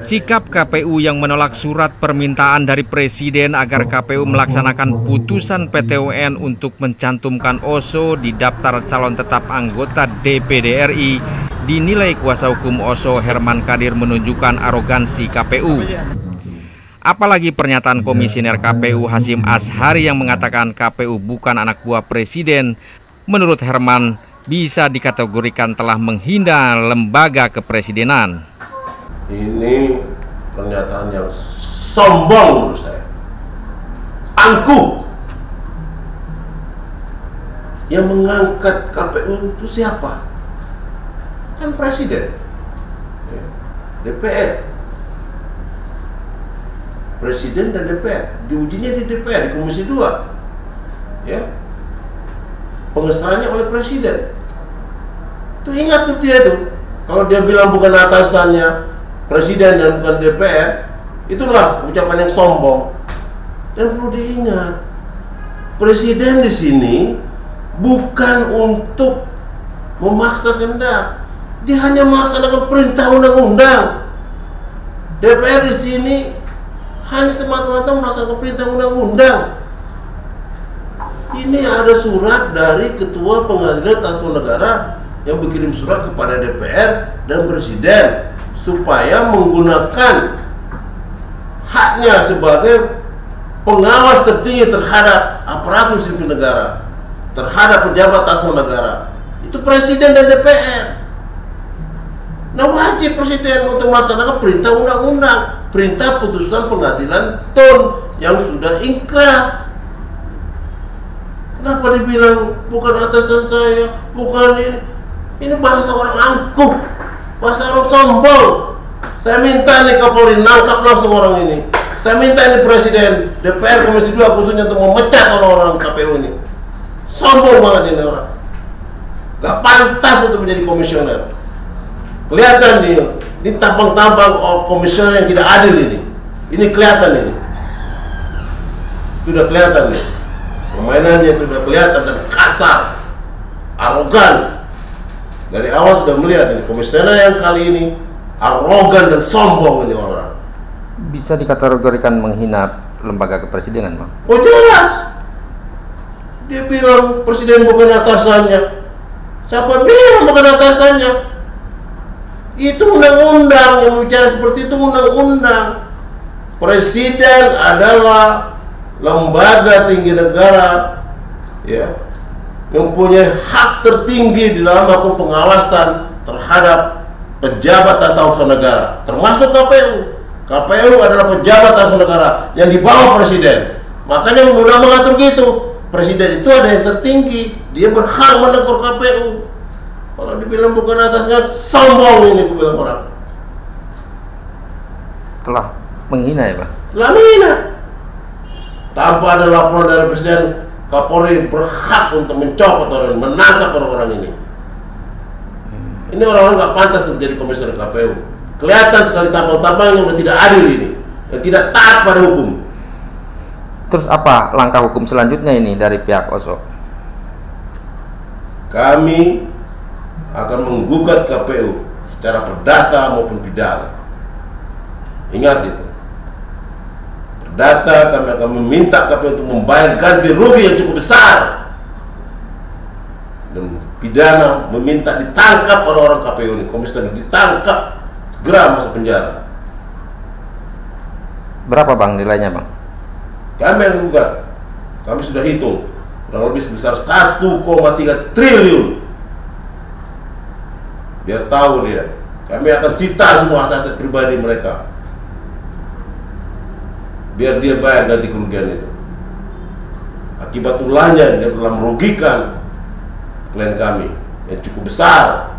Sikap KPU yang menolak surat permintaan dari Presiden agar KPU melaksanakan putusan PT UN untuk mencantumkan Oso di daftar calon tetap anggota DPD RI dinilai kuasa hukum Oso Herman Kadir menunjukkan arogansi KPU. Apalagi pernyataan Komisioner KPU Hasyim Asyhari yang mengatakan KPU bukan anak buah Presiden, menurut Herman bisa dikategorikan telah menghina lembaga kepresidenan. Ini pernyataan yang sombong menurut saya. Angkuh. Yang mengangkat KPU itu siapa? Kan Presiden, DPR. Presiden dan DPR. Diujinya di DPR, di Komisi 2. Ya. Pengesahannya oleh Presiden. Tuh ingat tuh dia tuh. Kalau dia bilang bukan atasannya Presiden dan bukan DPR, itulah ucapan yang sombong. Dan perlu diingat, Presiden di sini bukan untuk memaksa kehendak, dia hanya melaksanakan perintah undang-undang. DPR di sini hanya semata-mata melaksanakan perintah undang-undang. Ini ada surat dari Ketua Pengadilan Tata Usaha Negara yang berkirim surat kepada DPR dan Presiden supaya menggunakan haknya sebagai pengawas tertinggi terhadap aparatur sipil negara, terhadap pejabat tata usaha negara, itu Presiden dan DPR. Nah, wajib Presiden untuk melaksanakan perintah undang-undang, perintah putusan pengadilan TUN yang sudah inkrah. Kenapa dibilang bukan atasan saya, bukan ini? Ini bahasa orang angkuh, bahasa orang sombong. Saya minta nih Kapolri nangkap langsung orang ini. Saya minta ini Presiden, DPR Komisi 2 khususnya untuk memecat orang-orang KPU ini. Sombong banget ini orang. Gak pantas untuk menjadi komisioner. Kelihatan nih, ini tampang-tampang komisioner yang tidak adil ini. Ini kelihatan ini. Sudah kelihatan nih. Permainannya sudah kelihatan dan kasar, arogan. Dari awal sudah melihat ini komisioner yang kali ini arogan dan sombong ini orang. Bisa dikategorikan menghina lembaga kepresidenan, Bang? Oh jelas. Dia bilang Presiden bukan atasannya. Siapa bilang bukan atasannya? Itu undang-undang, yang bicara seperti itu undang-undang. Presiden adalah lembaga tinggi negara, ya, mempunyai hak tertinggi di dalam melakukan pengawasan terhadap pejabat tata usaha negara, termasuk KPU. KPU adalah pejabat tata usaha negara yang di bawah Presiden. Makanya undang-undang mengatur gitu. Presiden itu ada yang tertinggi, dia berhak menegur KPU. Kalau dibilang bukan atasnya, sombong ini, aku bilang orang. Telah menghina ya, Pak? Telah menghina. Tanpa ada laporan dari Presiden, Kapolri berhak untuk mencopot orang, menangkap orang-orang ini. Ini orang-orang gak pantas untuk jadi komisioner KPU. Kelihatan sekali tampang-tampang yang tidak adil ini, yang tidak taat pada hukum. Terus apa langkah hukum selanjutnya ini dari pihak Oso? Kami akan menggugat KPU secara perdata maupun pidana. Ingat itu. Perdata kami akan meminta KPU untuk membayar ganti rugi yang cukup besar. Dan pidana meminta ditangkap orang-orang KPU ini, komisioner ditangkap, segera masuk penjara. Berapa, Bang, nilainya, Bang? Kami yang gugat. Kami sudah hitung kurang lebih sebesar 1,3 triliun. Biar tahu dia, kami akan sita semua aset pribadi mereka. Biar dia bayar ganti kerugian itu. Akibat ulahnya dia telah merugikan klien kami yang cukup besar.